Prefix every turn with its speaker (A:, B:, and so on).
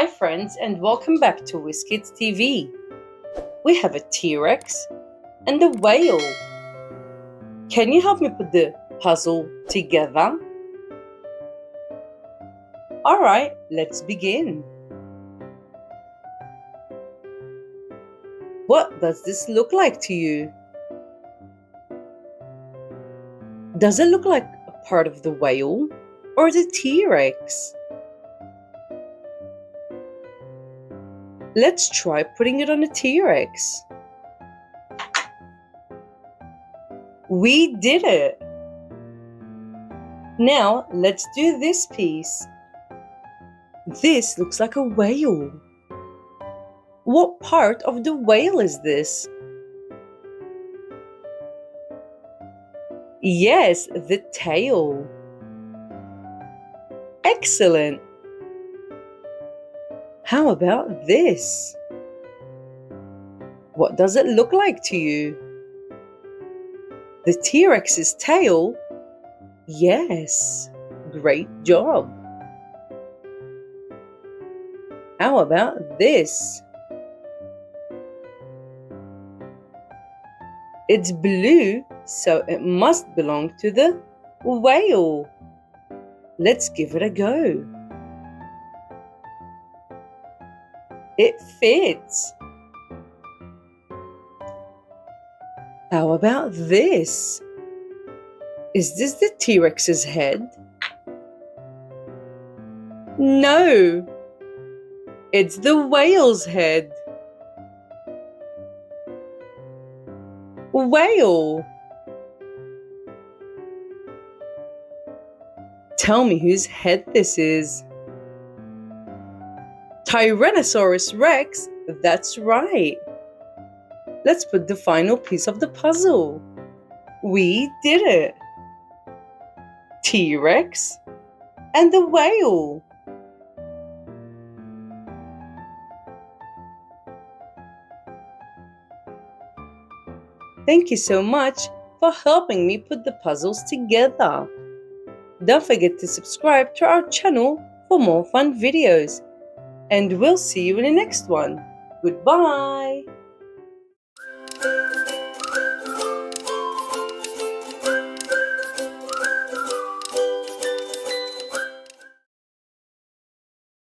A: Hi friends and welcome back to WizzKidz TV. We have a T-Rex and a whale. Can you help me put the puzzle together? Alright, let's begin. What does this look like to you? Does it look like a part of the whale or the T-Rex? Let's try putting it on a T-Rex. We did it! Now let's do this piece. This looks like a whale. What part of the whale is this? Yes, the tail. Excellent! How about this? What does it look like to you? The T-Rex's tail? Yes, great job. How about this? It's blue, so it must belong to the whale. Let's give it a go. It fits. How about this? Is this the T-Rex's head? No, it's the whale's head. Whale. Tell me whose head this is. Tyrannosaurus Rex, that's right. Let's put the final piece of the puzzle. We did it. T-Rex and the whale. Thank you so much for helping me put the puzzles together. Don't forget to subscribe to our channel for more fun videos. And we'll see you in the next one. Goodbye!